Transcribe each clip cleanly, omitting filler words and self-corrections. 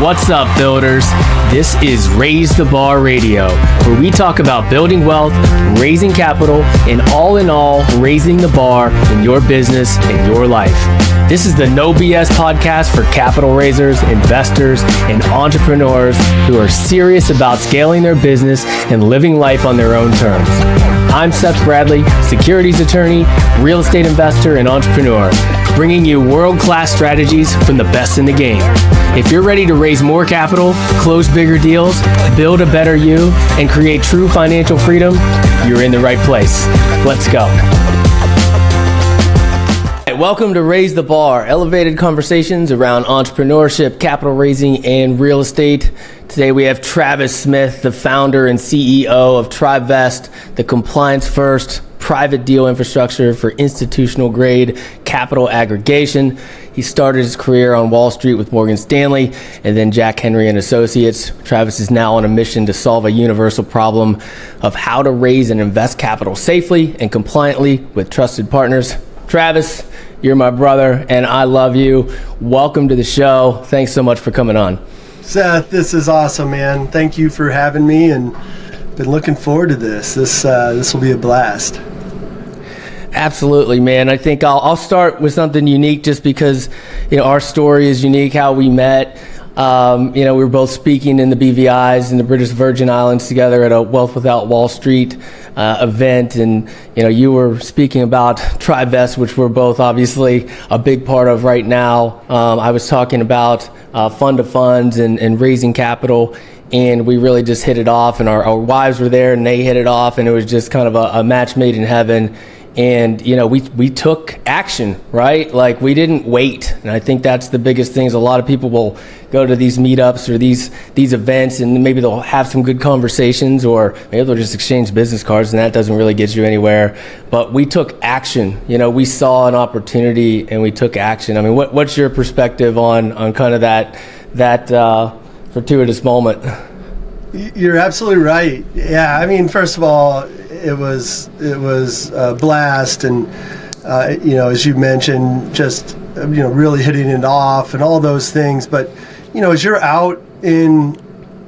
What's up, builders? This is Raise the Bar Radio, where we talk about building wealth, raising capital, and all in all, raising the bar in your business and your life. This is the No BS podcast for capital raisers, investors, and entrepreneurs who are serious about scaling their business and living life on their own terms. I'm Seth Bradley, securities attorney, real estate investor, and entrepreneur, bringing you world-class strategies from the best in the game. If you're ready to raise more capital, close bigger deals, build a better you, and create true financial freedom, you're in the right place. Let's go. Welcome to Raise the Bar, elevated conversations around entrepreneurship, capital raising, and real estate. Today we have Travis Smith, the founder and CEO of Tribevest, the compliance-first private deal infrastructure for institutional grade capital aggregation. He started his career on Wall Street with Morgan Stanley and then Jack Henry and Associates. Travis is now on a mission to solve a universal problem of how to raise and invest capital safely and compliantly with trusted partners. Travis, you're my brother and I love you. Welcome to the show. Thanks so much for coming on. Seth, this is awesome, man. Thank you for having me, and been looking forward to this. This will be a blast. Absolutely, man. I think I'll start with something unique just because, our story is unique, how we met. We were both speaking in the BVIs in the British Virgin Islands together at a Wealth Without Wall Street event. And, you were speaking about Tribevest, which we're both obviously a big part of right now. I was talking about fund of funds and raising capital. And we really just hit it off, and our wives were there and they hit it off, and it was just kind of a match made in heaven. And, we took action, right? Like, we didn't wait. And I think that's the biggest thing is a lot of people will go to these meetups or these events, and maybe they'll have some good conversations, or maybe they'll just exchange business cards, and that doesn't really get you anywhere. But we took action. We saw an opportunity and we took action. I mean, what's your perspective on kind of that fortuitous moment? You're absolutely right. Yeah, I mean, first of all, it was a blast, and as you mentioned, just really hitting it off and all those things. But as you're out in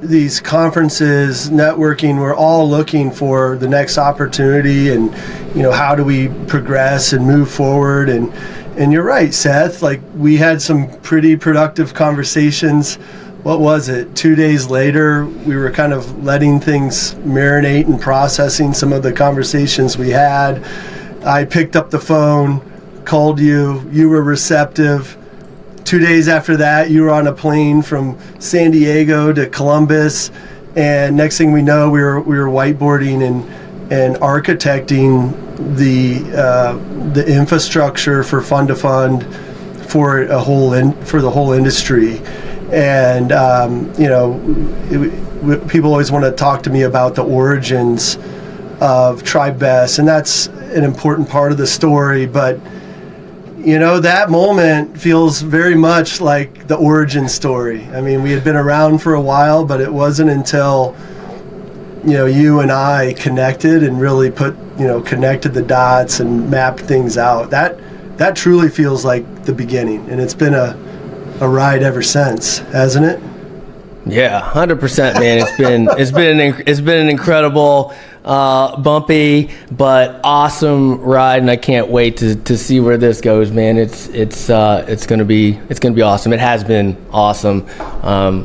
these conferences, networking, we're all looking for the next opportunity, and how do we progress and move forward. And you're right, Seth. Like, we had some pretty productive conversations. What was it? 2 days later, we were kind of letting things marinate and processing some of the conversations we had. I picked up the phone, called you. You were receptive. 2 days after that, you were on a plane from San Diego to Columbus, and next thing we know, we were whiteboarding and architecting the infrastructure for fund to fund for the whole industry. And people always want to talk to me about the origins of Tribevest, and that's an important part of the story. But that moment feels very much like the origin story. I mean, we had been around for a while, but it wasn't until you and I connected and really connected the dots and mapped things out. That truly feels like the beginning, and it's been a ride ever since, hasn't it? Yeah, 100%, man. It's been an incredible, bumpy but awesome ride, and I can't wait to see where this goes, man. It's gonna be awesome. It has been awesome.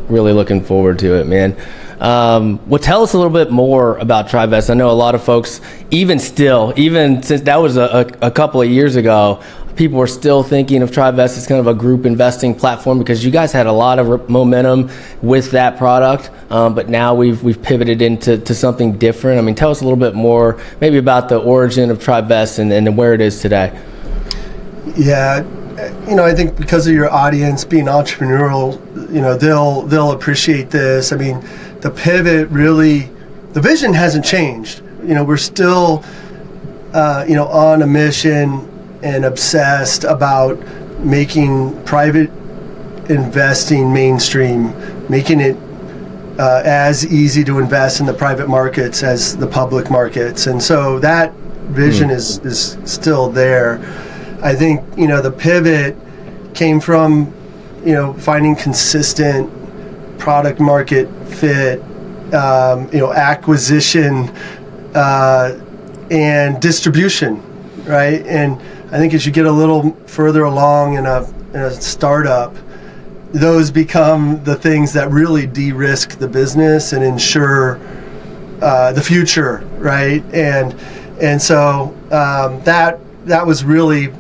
Really looking forward to it, man. Well, tell us a little bit more about Tribevest. I know a lot of folks, even since that was a couple of years ago, people are still thinking of Tribevest as kind of a group investing platform because you guys had a lot of momentum with that product, but now we've pivoted into something different. I mean, tell us a little bit more maybe about the origin of Tribevest and where it is today. Yeah, I think because of your audience being entrepreneurial, they'll appreciate this. I mean, the pivot really, the vision hasn't changed. We're still, on a mission and obsessed about making private investing mainstream, making it as easy to invest in the private markets as the public markets. And so that vision is still there. I think, the pivot came from, finding consistent product market fit, acquisition, and distribution, right? And I think as you get a little further along in a startup, those become the things that really de-risk the business and ensure the future, right? And so that was really,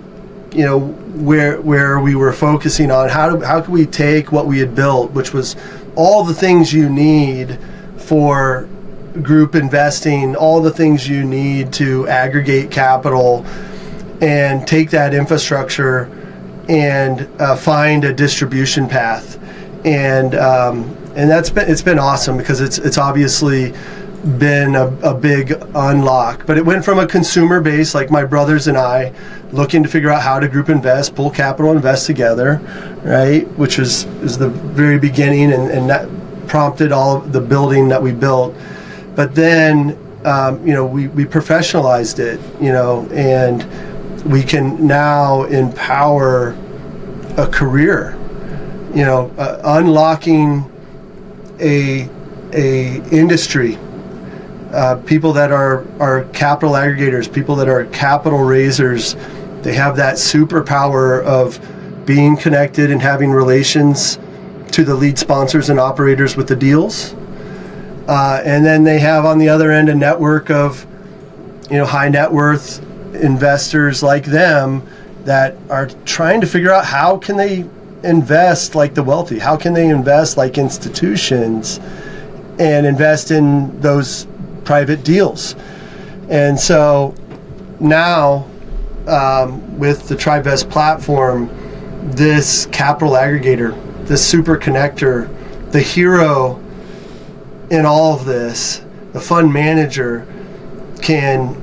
where we were focusing on how could we take what we had built, which was all the things you need for group investing, all the things you need to aggregate capital, and take that infrastructure and find a distribution path. And it's been awesome because it's obviously been a big unlock. But it went from a consumer base, like my brothers and I, looking to figure out how to group invest, pull capital, invest together, right? Which is the very beginning, and that prompted all of the building that we built. But then, we professionalized it, and we can now empower a career, unlocking a industry, people that are capital aggregators, people that are capital raisers. They have that superpower of being connected and having relations to the lead sponsors and operators with the deals. And then they have on the other end a network of, high net worth investors like them that are trying to figure out how can they invest like the wealthy, how can they invest like institutions and invest in those private deals. And so now with the Tribevest platform, this capital aggregator, this super connector, the hero in all of this, the fund manager, can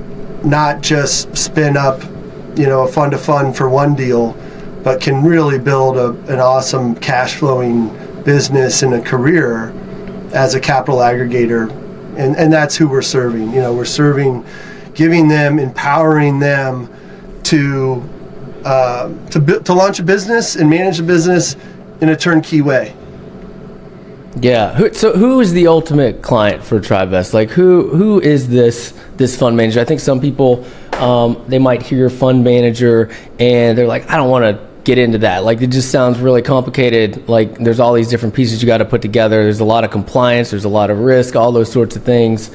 not just spin up, a fund to fund for one deal, but can really build an awesome cash flowing business and a career as a capital aggregator. And that's who we're serving. We're serving, giving them, empowering them to launch a business and manage a business in a turnkey way. Yeah. So who is the ultimate client for Tribevest? Like who is this fund manager? I think some people, they might hear fund manager and they're like, I don't want to get into that. Like, it just sounds really complicated. Like, there's all these different pieces you got to put together. There's a lot of compliance. There's a lot of risk, all those sorts of things.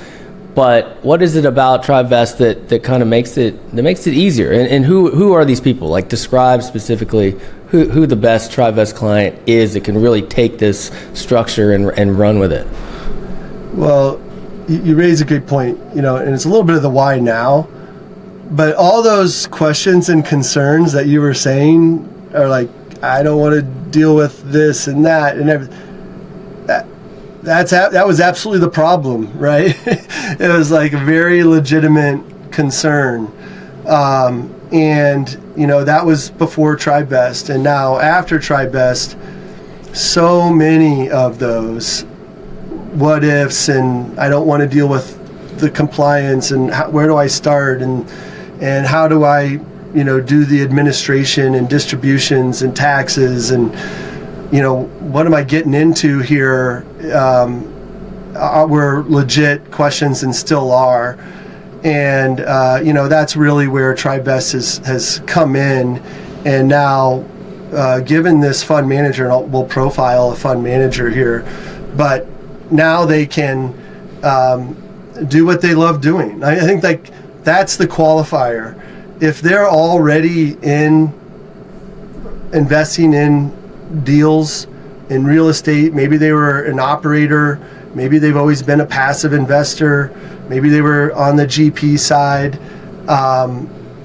But what is it about Tribevest that kind of makes it easier? And who are these people? Like, describe specifically who the best Tribevest client is that can really take this structure and run with it. Well, you raise a good point, and it's a little bit of the why now. But all those questions and concerns that you were saying are like, I don't want to deal with this and that and everything. That was absolutely the problem, right? It was like a very legitimate concern. And, that was before Tribevest. And now after Tribevest, so many of those what ifs and I don't want to deal with the compliance and where do I start and how do I, do the administration and distributions and taxes and, what am I getting into here? Were legit questions and still are. And, that's really where Tribevest has come in. And now, given this fund manager, and we'll profile a fund manager here, but now they can do what they love doing. I think that's the qualifier. If they're already investing in deals in real estate, maybe they were an operator, maybe they've always been a passive investor, maybe they were on the GP side,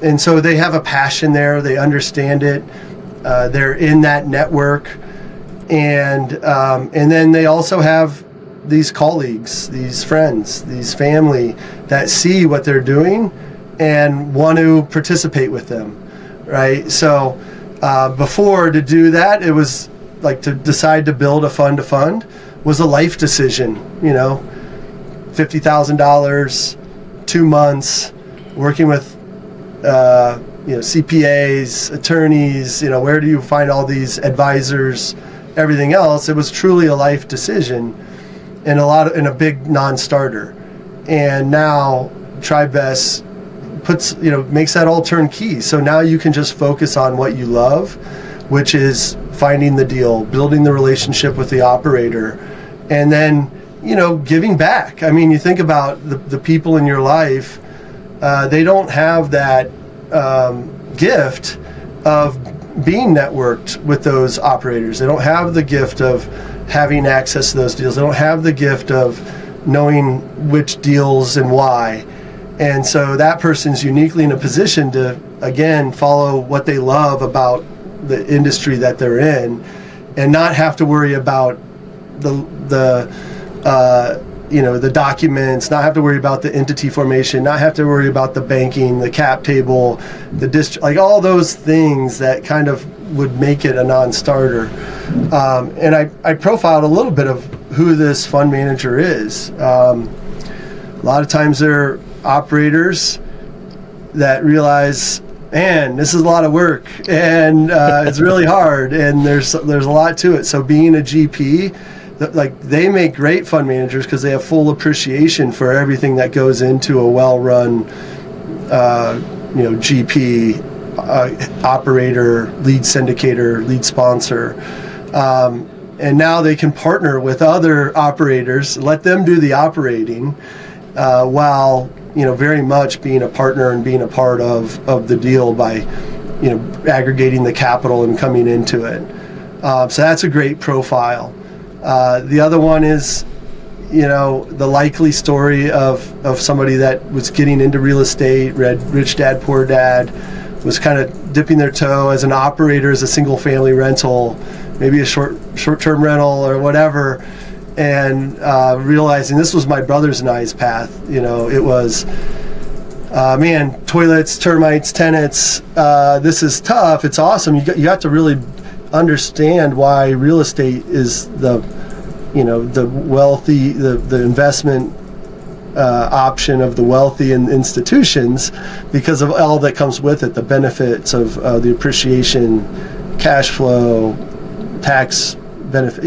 and so they have a passion there, they understand it, they're in that network, and then they also have these colleagues, these friends, these family that see what they're doing and want to participate with them, right? So before, to do that, it was like to decide to build a fund to fund was a life decision, $50,000, 2 months, working with CPAs, attorneys, where do you find all these advisors everything else. It was truly a life decision, and a big non-starter. And now Tribevest makes that all turnkey. So now you can just focus on what you love, which is finding the deal, building the relationship with the operator, and then, giving back. I mean, you think about the people in your life, they don't have that gift of being networked with those operators. They don't have the gift of having access to those deals. They don't have the gift of knowing which deals and why. And so that person's uniquely in a position to, again, follow what they love about the industry that they're in, and not have to worry about the documents, not have to worry about the entity formation, not have to worry about the banking, the cap table, the like all those things that kind of would make it a non-starter. And I profiled a little bit of who this fund manager is. A lot of times they're operators that realize, man, this is a lot of work, and it's really hard, and there's a lot to it. So being a GP, they make great fund managers because they have full appreciation for everything that goes into a well-run, GP, operator, lead syndicator, lead sponsor. And now they can partner with other operators, let them do the operating, while very much being a partner and being a part of the deal by aggregating the capital and coming into it. So that's a great profile. The other one is the likely story of somebody that was getting into real estate, read Rich Dad Poor Dad, was kind of dipping their toe as an operator, as a single family rental, maybe a short-term rental or whatever, and realizing this was my brother's and I's path. It was, toilets, termites, tenants, this is tough. It's awesome. You got to really understand why real estate is the wealthy, the investment option of the wealthy and institutions, because of all that comes with it, the benefits of the appreciation, cash flow, tax benefit,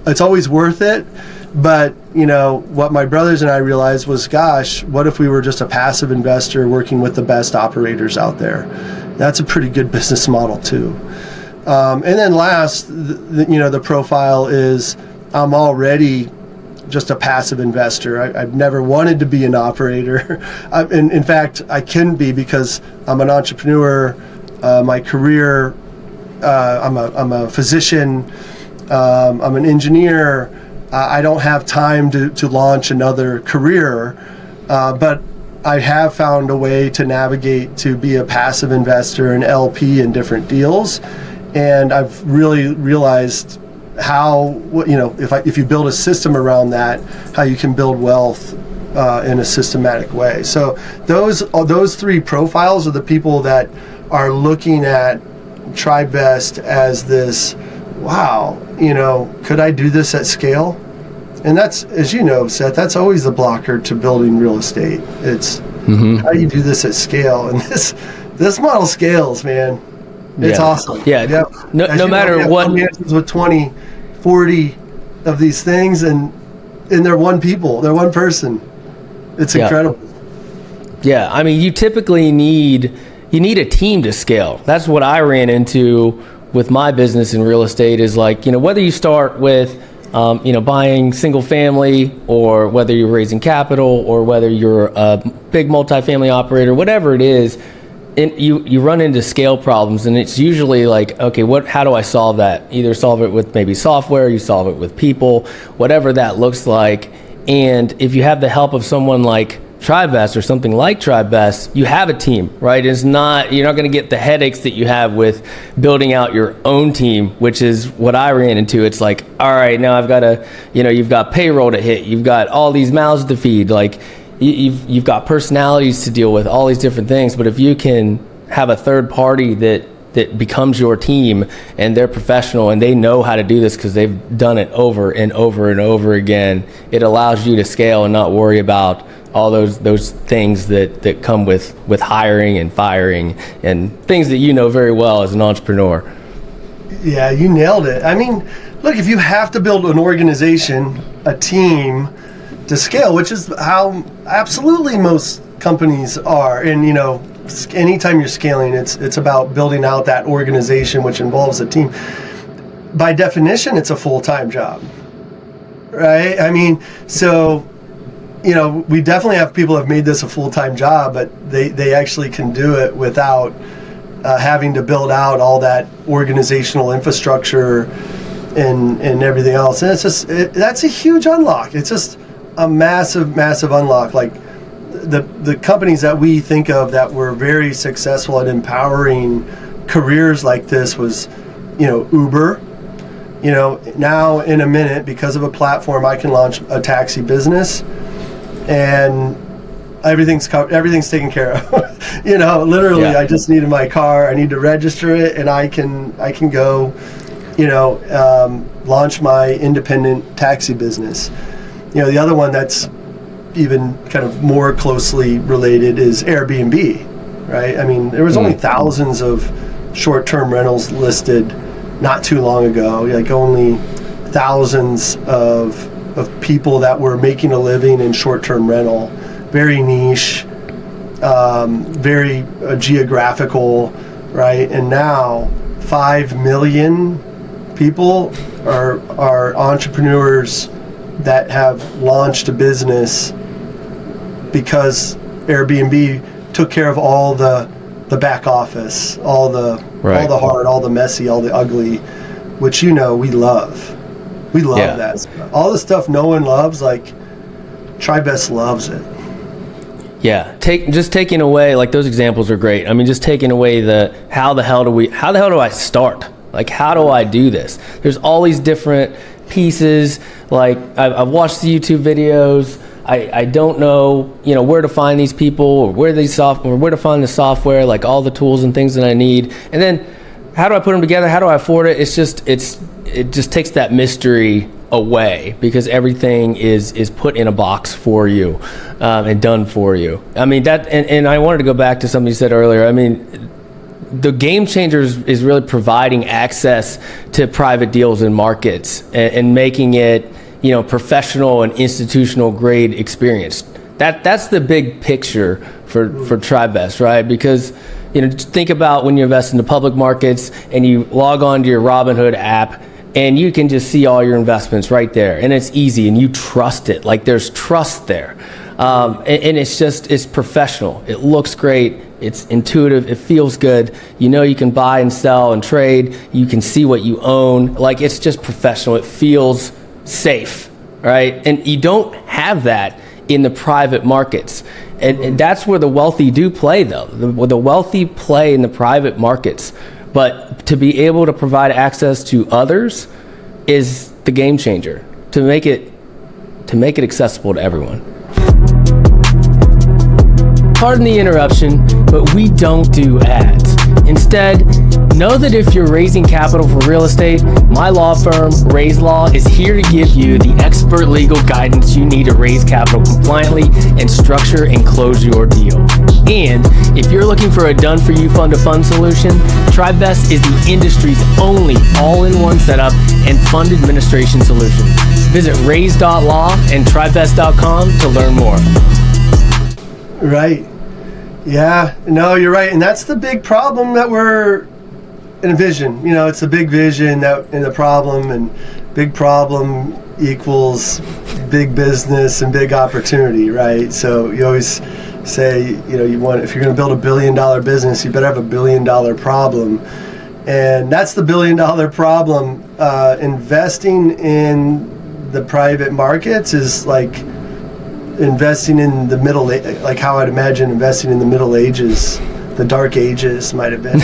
it's always worth it. But what my brothers and I realized was, gosh, what if we were just a passive investor working with the best operators out there? That's a pretty good business model too. And then last, the profile is, I'm already just a passive investor. I've never wanted to be an operator. In fact, I couldn't be, because I'm an entrepreneur. My career, I'm a physician. I'm an engineer. I don't have time to launch another career, but I have found a way to navigate to be a passive investor, an LP in different deals. And I've really realized how, if you build a system around that, how you can build wealth in a systematic way. So those three profiles are the people that are looking at Tribevest as this, wow, could I do this at scale? And that's, as you know, Seth, that's always the blocker to building real estate. It's how do you do this at scale? And this model scales, man. It's awesome. Yeah. Yep. No matter what. With 20, 40 of these things, and they're one person. It's incredible. Yeah. I mean, you typically need a team to scale. That's what I ran into with my business in real estate, is whether you start with, buying single family, or whether you're raising capital, or whether you're a big multifamily operator, whatever it is, you run into scale problems, and it's usually how do I solve that? Either solve it with maybe software, you solve it with people, whatever that looks like. And if you have the help of someone like Tribevest or something like Tribevest, you have a team, right? You're not going to get the headaches that you have with building out your own team, which is what I ran into. It's all right, now I've got you've got payroll to hit, you've got all these mouths to feed, you've got personalities to deal with, all these different things. But if you can have a third party that becomes your team, and they're professional and they know how to do this because they've done it over and over and over again, it allows you to scale and not worry about all those things that come with hiring and firing, and things that very well as an entrepreneur. Yeah, you nailed it. I mean, look, if you have to build an organization, a team to scale, which is how absolutely most companies are, and anytime you're scaling, it's about building out that organization, which involves a team. By definition, it's a full-time job, right? I mean, so we definitely have people who have made this a full-time job, but they actually can do it without having to build out all that organizational infrastructure and everything else. And it's just that's a huge unlock. It's just a massive unlock. Like the companies that we think of that were very successful at empowering careers like this was Uber. Now in a minute, because of a platform, I can launch a taxi business and everything's taken care of. Literally, Yeah. I just needed my car. I need to register it, and I can go, launch my independent taxi business. The other one that's even kind of more closely related is Airbnb, right? I mean, there was only thousands of short-term rentals listed not too long ago. Like only thousands of people that were making a living in short-term rental. Very niche, very geographical, right? And now 5 million people are entrepreneurs that have launched a business because Airbnb took care of all the back office, all the hard, all the messy, all the ugly, which we love. We love that. All the stuff no one loves, like Tribevest loves it. Yeah, just taking away, like, those examples are great. I mean, just taking away how the hell do I start? Like, how do I do this? There's all these different pieces. Like, I've watched the YouTube videos. I don't know, where to find these people or where to find the software, like all the tools and things that I need. And then how do I put them together? How do I afford it? It just takes that mystery away because everything is put in a box for you and done for you. I mean, and I wanted to go back to something you said earlier. I mean, the game changer is really providing access to private deals and markets and making it, professional and institutional grade experience. That's the big picture for Tribevest, right? Because, just think about when you invest in the public markets and you log on to your Robinhood app and you can just see all your investments right there. And it's easy and you trust it. Like, there's trust there. And it's professional. It looks great. It's intuitive. It feels good. You can buy and sell and trade. You can see what you own. Like, it's just professional. It feels safe, right? And you don't have that in the private markets. And that's where the wealthy do play, though. The wealthy play in the private markets. But to be able to provide access to others is the game changer. To make it accessible to everyone. Pardon the interruption, but we don't do ads. Instead, know that if you're raising capital for real estate, my law firm, Raise Law, is here to give you the expert legal guidance you need to raise capital compliantly and structure and close your deal. And if you're looking for a done-for-you fund-to-fund solution, Tribevest is the industry's only all-in-one setup and fund administration solution. Visit raise.law and tribevest.com to learn more. Right. Yeah, no, you're right. And that's the big problem that we're envision. It's a big vision in the problem, and big problem equals big business and big opportunity, right? So you always say, if you're going to build $1 billion business, you better have $1 billion problem. And that's the $1 billion problem. Investing in the private markets is like investing in the like how I'd imagine investing in the Middle Ages, the Dark Ages might have been.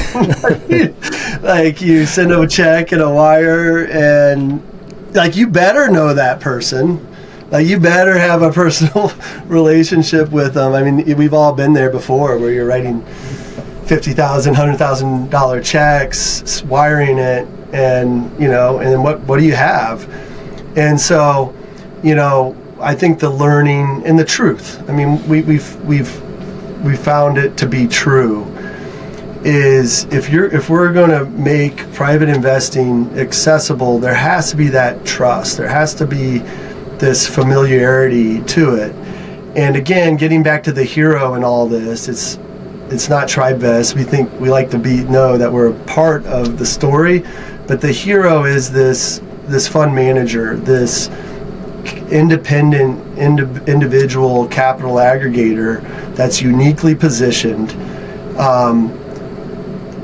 Like, you send them a check and a wire, and like, you better know that person. Like, you better have a personal relationship with them. I mean, we've all been there before, where you're writing $50,000, $100,000 checks, wiring it, and and then what do you have? And so, I think the learning and the truth. I mean, we've found it to be true, is if we're going to make private investing accessible, there has to be that trust. There has to be this familiarity to it. And again, getting back to the hero in all this, it's not Tribevest. We like to know that we're a part of the story, but the hero is this fund manager, this independent individual capital aggregator that's uniquely positioned.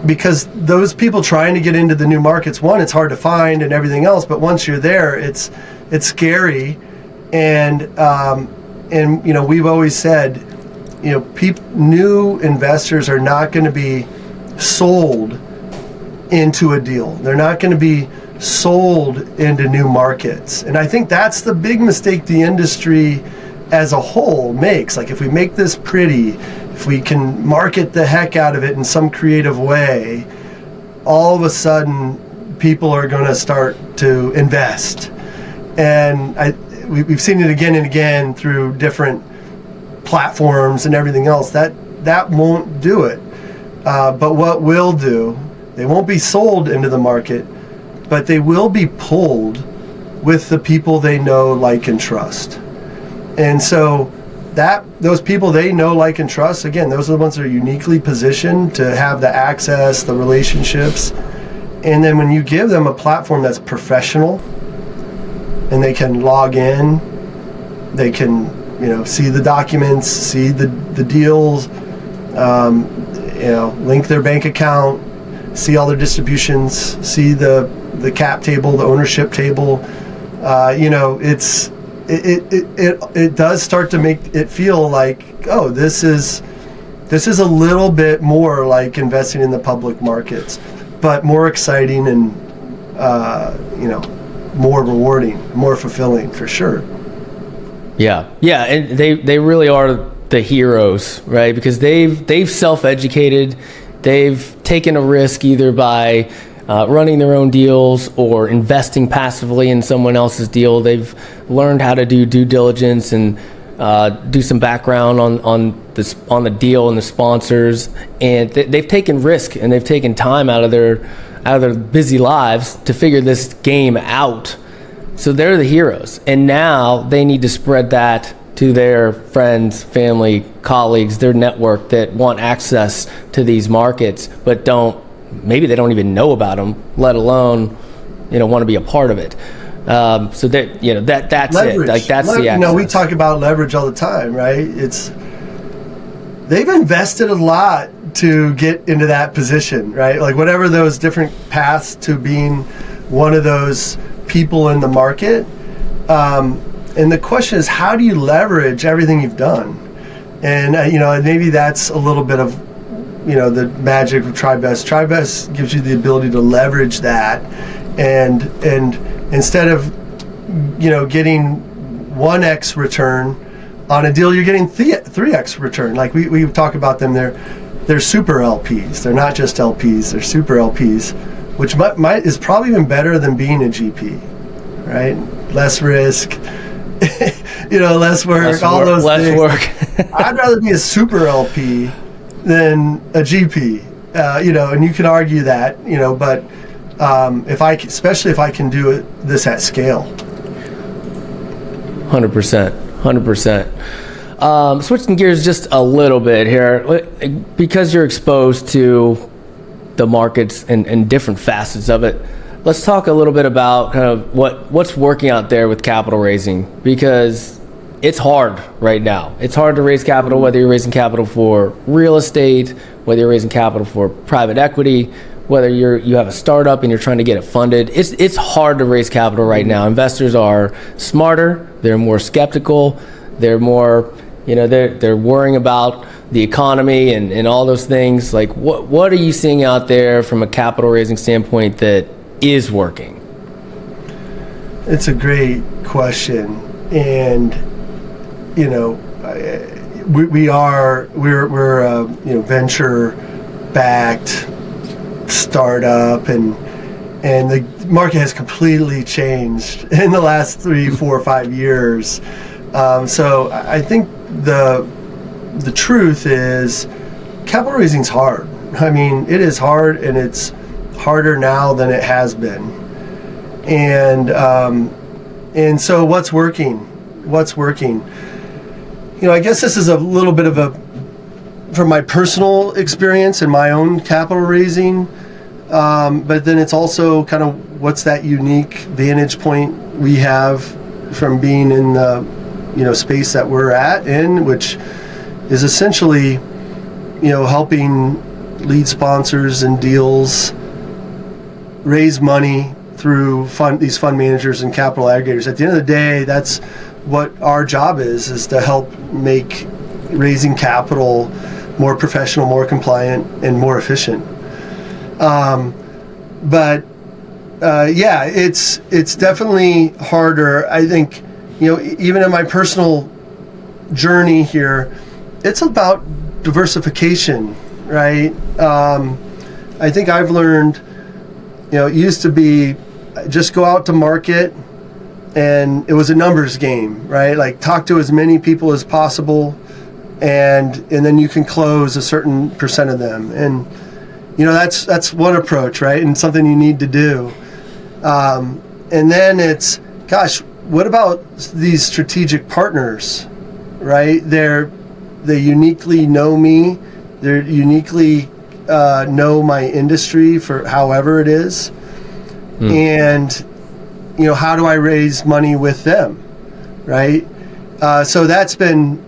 Because those people trying to get into the new markets, one, it's hard to find and everything else, but once you're there, it's scary. And we've always said, new investors are not going to be sold into a deal. They're not going to be sold into new markets. And I think that's the big mistake the industry as a whole makes. Like, if we make this pretty, if we can market the heck out of it in some creative way, all of a sudden people are going to start to invest. And we've seen it again and again through different platforms and everything else. That won't do it. But what will do, they won't be sold into the market, but they will be pulled with the people they know, like, and trust. And so those people they know, like, and trust, again, those are the ones that are uniquely positioned to have the access, the relationships. And then when you give them a platform that's professional and they can log in, they can, see the documents, see the deals, link their bank account, see all their distributions, see the cap table, the ownership table. It does start to make it feel like, oh, this is a little bit more like investing in the public markets, but more exciting and more rewarding, more fulfilling, for sure. Yeah, and they really are the heroes, right? Because they've self-educated, they've taken a risk either by running their own deals or investing passively in someone else's deal. They've learned how to do due diligence and do some background on the deal and the sponsors, and they've taken risk and they've taken time out of their busy lives to figure this game out. So they're the heroes, and now they need to spread that to their friends, family, colleagues, their network that want access to these markets, but maybe they don't even know about them, let alone, want to be a part of it. So that that's leverage. It. Like, that's the access. We talk about leverage all the time, right? They've invested a lot to get into that position, right? Like, whatever those different paths to being one of those people in the market. And the question is, how do you leverage everything you've done? And maybe that's a little bit of the magic of Tribevest. Tribevest gives you the ability to leverage that, and instead of getting 1x return on a deal, you're getting 3x return. Like we talk about them, they're super LPs. They're not just LPs. They're super LPs, which is probably even better than being a GP, right? Less risk. Less work, all those things. Less work. I'd rather be a super LP than a GP, and you can argue that, but especially if I can do this at scale. 100%. Switching gears just a little bit here, because you're exposed to the markets and different facets of it. Let's talk a little bit about kind of what's working out there with capital raising, because it's hard right now. It's hard to raise capital, whether you're raising capital for real estate, whether you're raising capital for private equity, whether you have a startup and you're trying to get it funded. It's hard to raise capital right now. Investors are smarter, they're more skeptical, they're more, they're worrying about the economy and all those things. Like, what are you seeing out there from a capital raising standpoint that is working? It's a great question, and we're a venture backed startup, and the market has completely changed in the last 3, 4, 5 years. So I think the truth is capital raising's hard. I mean, it is hard, and it's harder now than it has been. And so what's working? I guess this is a little bit of from my personal experience and my own capital raising, but then it's also kind of what's that unique vantage point we have from being in the space that we're in, which is essentially helping lead sponsors and deals raise money through these fund managers and capital aggregators. At the end of the day, that's what our job is to help make raising capital more professional, more compliant, and more efficient. It's definitely harder. I think, even in my personal journey here, it's about diversification, right? I think I've learned, it used to be just go out to market and it was a numbers game, right? Like talk to as many people as possible and then you can close a certain percent of them. And, that's one approach, right? And something you need to do. And then it's, gosh, what about these strategic partners, right? They uniquely know me. They uniquely know my industry for however it is. And, how do I raise money with them, right? So that's been,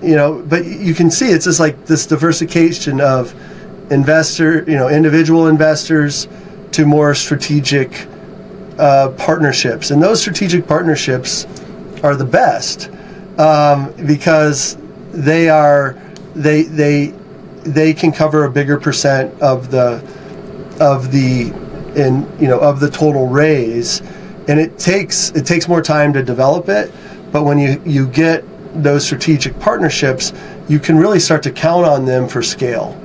but you can see it's just like this diversification of individual investors to more strategic partnerships. And those strategic partnerships are the best because they can cover a bigger percent of the total raise, and it takes more time to develop it. But when you get those strategic partnerships, you can really start to count on them for scale,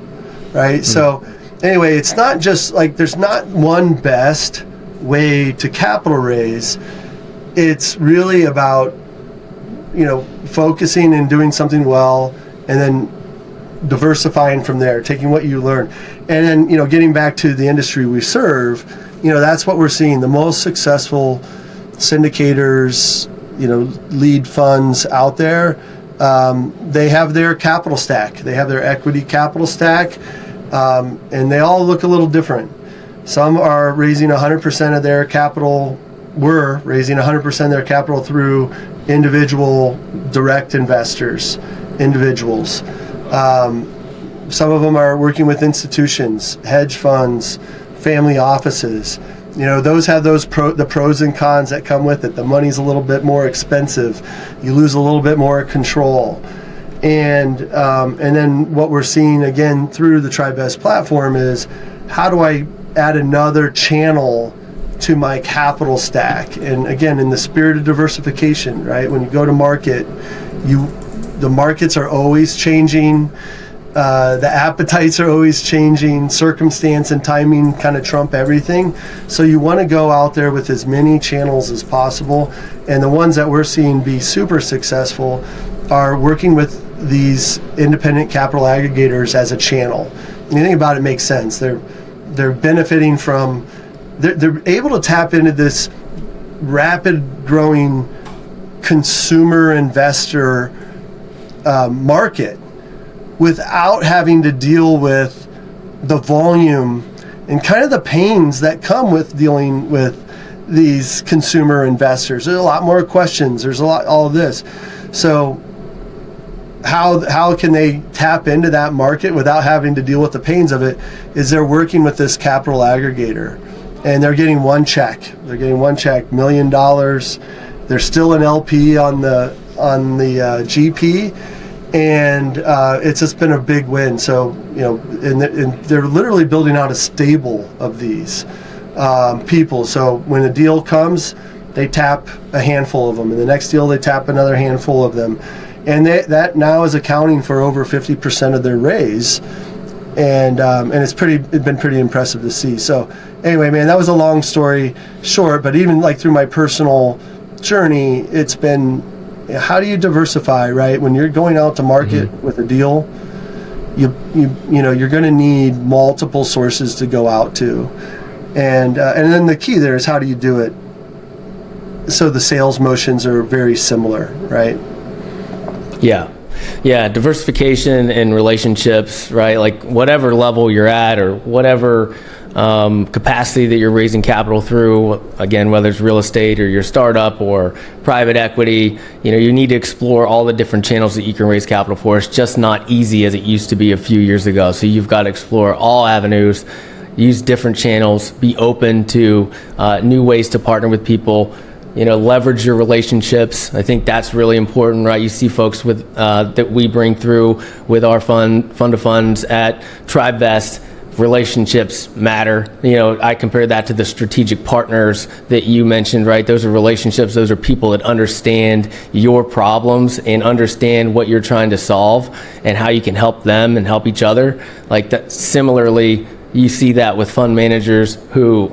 right? So anyway, it's not just like there's not one best way to capital raise. It's really about focusing and doing something well, and then diversifying from there, taking what you learn, and then getting back to the industry we serve. That's what we're seeing. The most successful syndicators, lead funds out there, they have their capital stack, they have their equity capital stack, and they all look a little different. Some are raising 100% of their capital. We're raising 100% of their capital through individual direct investors, individuals. Some of them are working with institutions, hedge funds, family offices. Those have the pros and cons that come with it. The money's a little bit more expensive. You lose a little bit more control. And then what we're seeing again through the Tribevest platform is, how do I add another channel to my capital stack? And again, in the spirit of diversification, right? When you go to market, the markets are always changing. The appetites are always changing. Circumstance and timing kind of trump everything. So you want to go out there with as many channels as possible. And the ones that we're seeing be super successful are working with these independent capital aggregators as a channel. Anything about it makes sense. They're benefiting from, they're able to tap into this rapid growing consumer investor market without having to deal with the volume and kind of the pains that come with dealing with these consumer investors. There's a lot more questions. There's all of this. So how can they tap into that market without having to deal with the pains of it? Is they're working with this capital aggregator, and they're getting one check. They're getting one check, $1 million. They're still an LP on the GP, and it's just been a big win. So and they're literally building out a stable of these people. So when a deal comes, they tap a handful of them, and the next deal they tap another handful of them. And that now is accounting for over 50% of their raise, and it's been pretty impressive to see. So anyway, man, that was a long story short, but even like through my personal journey, it's been, how do you diversify, right? When you're going out to market with a deal, you're going to need multiple sources to go out to, and then the key there is how do you do it so the sales motions are very similar, right? Yeah, diversification in relationships, right? Like whatever level you're at or whatever capacity that you're raising capital through, again, whether it's real estate or your startup or private equity, you need to explore all the different channels that you can raise capital for. It's just not easy as it used to be a few years ago. So you've got to explore all avenues, use different channels, be open to new ways to partner with people. Leverage your relationships. I think that's really important, right? You see folks with that we bring through with our fund of funds at Tribevest. Relationships matter. I compare that to the strategic partners that you mentioned, right? Those are relationships. Those are people that understand your problems and understand what you're trying to solve and how you can help them and help each other. Like that. Similarly, you see that with fund managers who,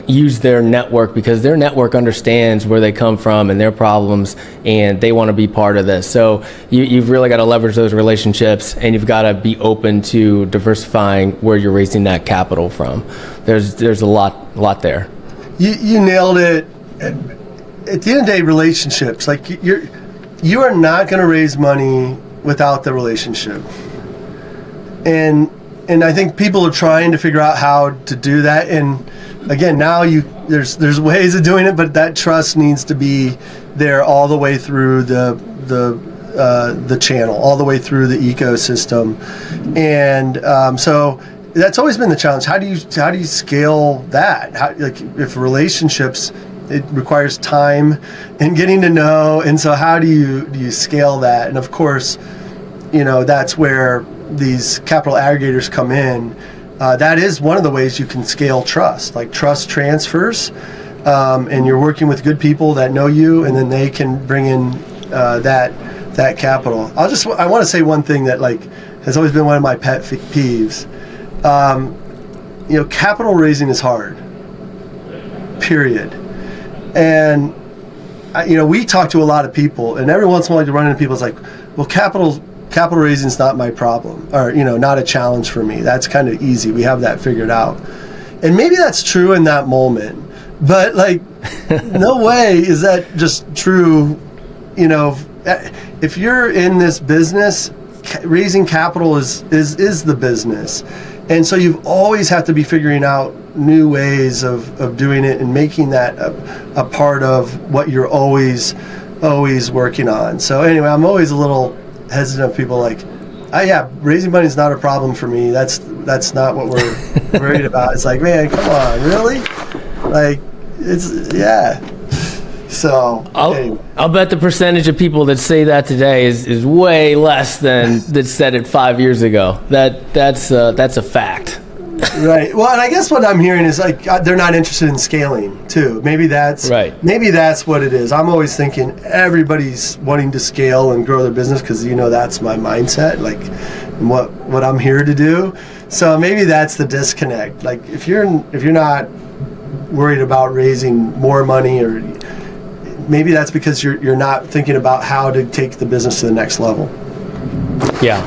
use their network because their network understands where they come from and their problems, and they want to be part of this. So you've really got to leverage those relationships, and you've got to be open to diversifying where you're raising that capital from. There's a lot there. You nailed it. At the end of the day, relationships, like you are not going to raise money without the relationship. And I think people are trying to figure out how to do that. And again, now there's ways of doing it, but that trust needs to be there all the way through the channel, all the way through the ecosystem. And so that's always been the challenge. How do you scale that? If relationships, it requires time and getting to know. And so how do you scale that? And of course, that's where these capital aggregators come in. That is one of the ways you can scale trust, like trust transfers, and you're working with good people that know you, and then they can bring in that capital. I want to say one thing that has always been one of my pet peeves. Capital raising is hard. Period. And we talk to a lot of people, and every once in a while you run into people. It's like, well, capital raising is not my problem, or not a challenge for me. That's kind of easy. We have that figured out. And maybe that's true in that moment, but no way is that just true. If you're in this business, raising capital is the business. And so you've always have to be figuring out new ways of doing it and making that a part of what you're always working on. So anyway, I'm always a little hesitant of people raising money is not a problem for me. That's not what we're worried about. It's like, man, come on, really? So I'll bet the percentage of people that say that today is way less than that said it 5 years ago. That's a fact. Right. Well, and I guess what I'm hearing is they're not interested in scaling too. Maybe that's right. Maybe that's what it is. I'm always thinking everybody's wanting to scale and grow their business because that's my mindset, what I'm here to do. So maybe that's the disconnect. If you're not worried about raising more money, or maybe that's because you're not thinking about how to take the business to the next level. Yeah.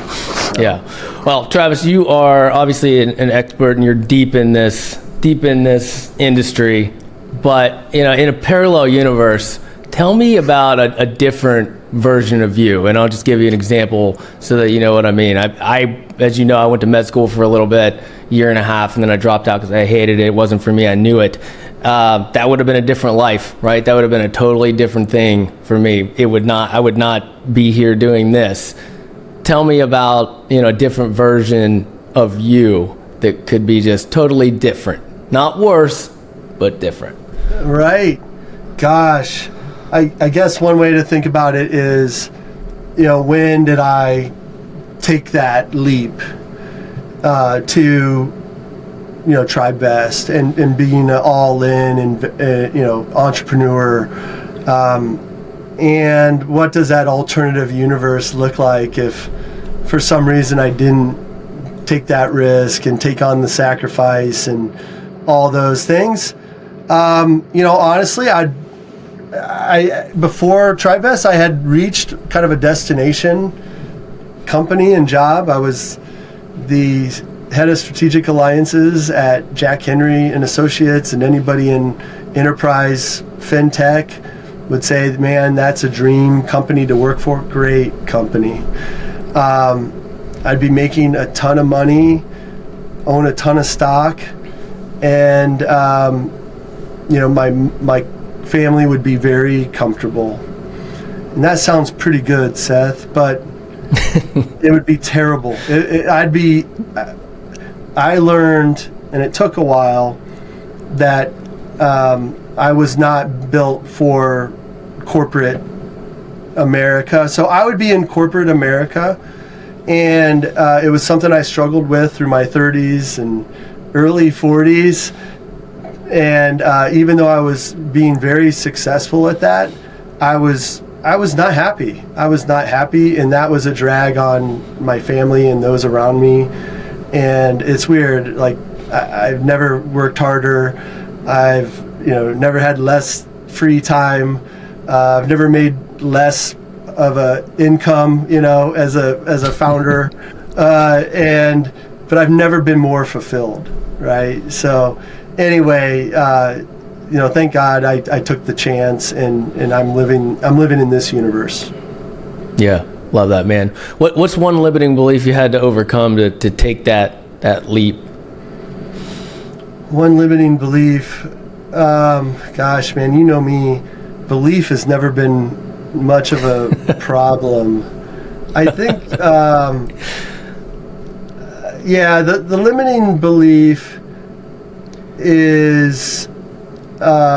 Well, Travis, you are obviously an expert, and you're deep in this industry. But in a parallel universe, tell me about a different version of you, and I'll just give you an example so that you know what I mean. I as you know, I went to med school for a little bit, year and a half, and then I dropped out because I hated it. It wasn't for me. I knew it. That would have been a different life, right? That would have been a totally different thing for me. I would not be here doing this. Tell me about a different version of you that could be just totally different, not worse, but different. Right. Gosh, I guess one way to think about it is, when did I take that leap to Tribevest and being an all-in and entrepreneur, and what does that alternative universe look like if for some reason I didn't take that risk and take on the sacrifice and all those things. Honestly, I before Tribevest, I had reached kind of a destination company and job. I was the head of strategic alliances at Jack Henry and Associates, and anybody in enterprise fintech would say, man, that's a dream company to work for. Great company. I'd be making a ton of money, own a ton of stock, and my family would be very comfortable. And that sounds pretty good, Seth, but it would be terrible. I learned, and it took a while, that I was not built for corporate America. So I would be in corporate America, and it was something I struggled with through my 30s and early 40s. And even though I was being very successful at that, I was not happy. I was not happy, and that was a drag on my family and those around me. And it's weird. Like, I've never worked harder. I've never had less free time. I've never made less of a income, as a founder, but I've never been more fulfilled, right? So anyway, thank God I took the chance, and I'm living in this universe. Yeah, love that, man. What's one limiting belief you had to overcome to take that leap? One limiting belief, gosh, man, you know me. Belief has never been much of a problem. I think, the limiting belief is, could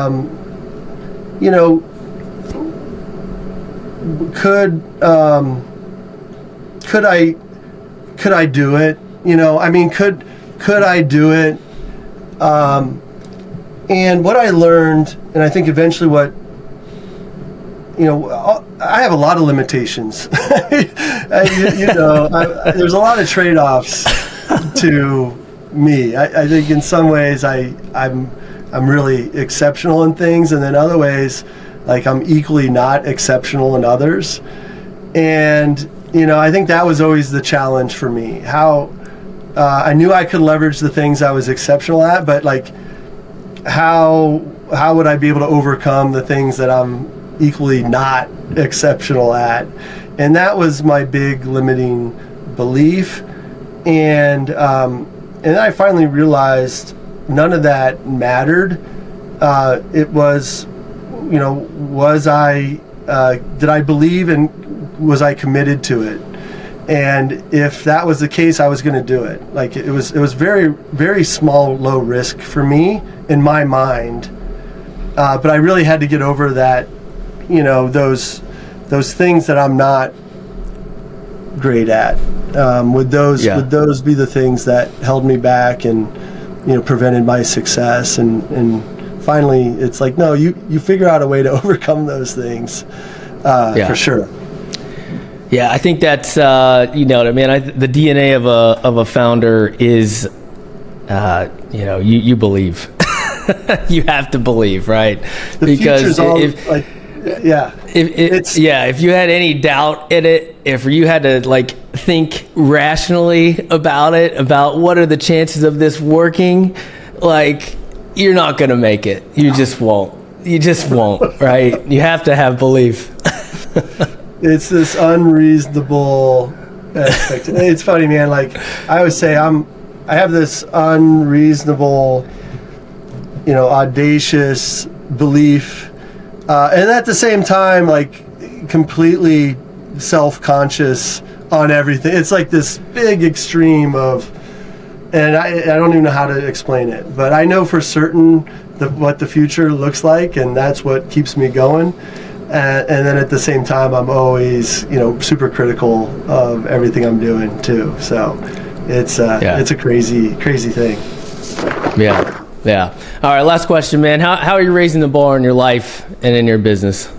I do it? Could I do it? And what I learned, and I think eventually what, I have a lot of limitations. There's a lot of trade-offs to me. I think in some ways I'm really exceptional in things, and then other ways, like, I'm equally not exceptional in others. And I think that was always the challenge for me. How I knew I could leverage the things I was exceptional at, but like, how would I be able to overcome the things that I'm equally not exceptional at? And that was my big limiting belief. And I finally realized none of that mattered. It was, did I believe, and was I committed to it? And if that was the case, I was going to do it. Like, it was very, very small, low risk for me in my mind. But I really had to get over that, those things that I'm not great at. Would those be the things that held me back and, prevented my success? And finally, it's like, no, you figure out a way to overcome those things, for sure. Yeah, I think that's the DNA of a founder is you believe. You have to believe, right? Because if you had any doubt in it, if you had to think rationally about what are the chances of this working, you're not going to make it. You just won't, right? You have to have belief. It's this unreasonable aspect. It's funny, man. Like, I always say, I have this unreasonable, audacious belief, and at the same time, completely self-conscious on everything. It's like this big extreme of, and I don't even know how to explain it, but I know for certain what the future looks like, and that's what keeps me going. And then at the same time, I'm always, super critical of everything I'm doing too. So it's a crazy, crazy thing. Yeah. Yeah. All right. Last question, man. How are you raising the bar in your life and in your business?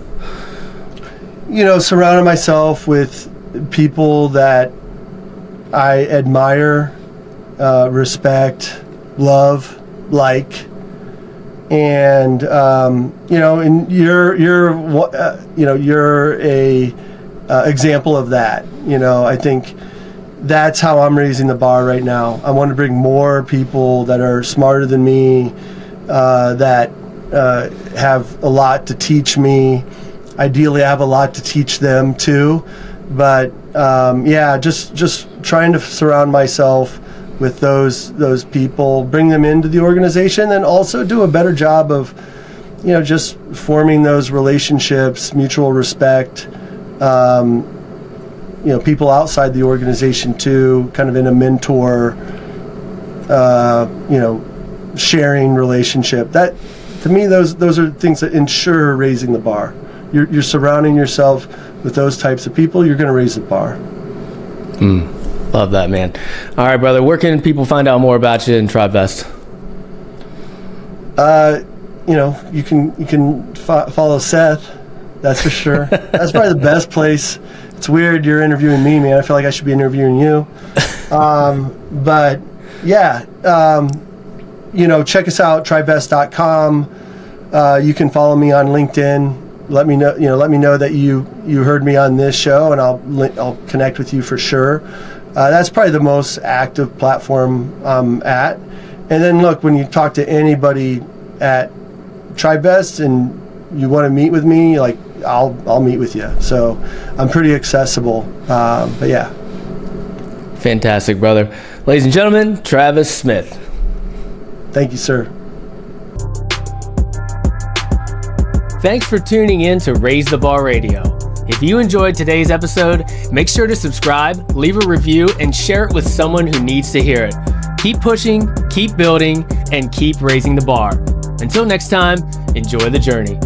Surrounding myself with people that I admire, respect, love, like. And and you're a example of that. I think that's how I'm raising the bar right now. I want to bring more people that are smarter than me, that have a lot to teach me. Ideally, I have a lot to teach them too. But just trying to surround myself with those people, bring them into the organization, and also do a better job of, just forming those relationships, mutual respect. People outside the organization too, kind of in a mentor, sharing relationship. That, to me, those are things that ensure raising the bar. You're surrounding yourself with those types of people, you're going to raise the bar. Love that, man. All right, brother. Where can people find out more about you in Tribevest? You can follow Seth. That's for sure. That's probably the best place. It's weird you're interviewing me, man. I feel like I should be interviewing you. But yeah, check us out, tribevest.com. You can follow me on LinkedIn. Let me know that you heard me on this show, and I'll connect with you for sure. That's probably the most active platform I'm at. And then look, when you talk to anybody at Tribevest and you want to meet with me, like I'll meet with you. So I'm pretty accessible. But yeah. Fantastic, brother. Ladies and gentlemen, Travis Smith. Thank you, sir. Thanks for tuning in to Raise the Bar Radio. If you enjoyed today's episode, make sure to subscribe, leave a review, and share it with someone who needs to hear it. Keep pushing, keep building, and keep raising the bar. Until next time, enjoy the journey.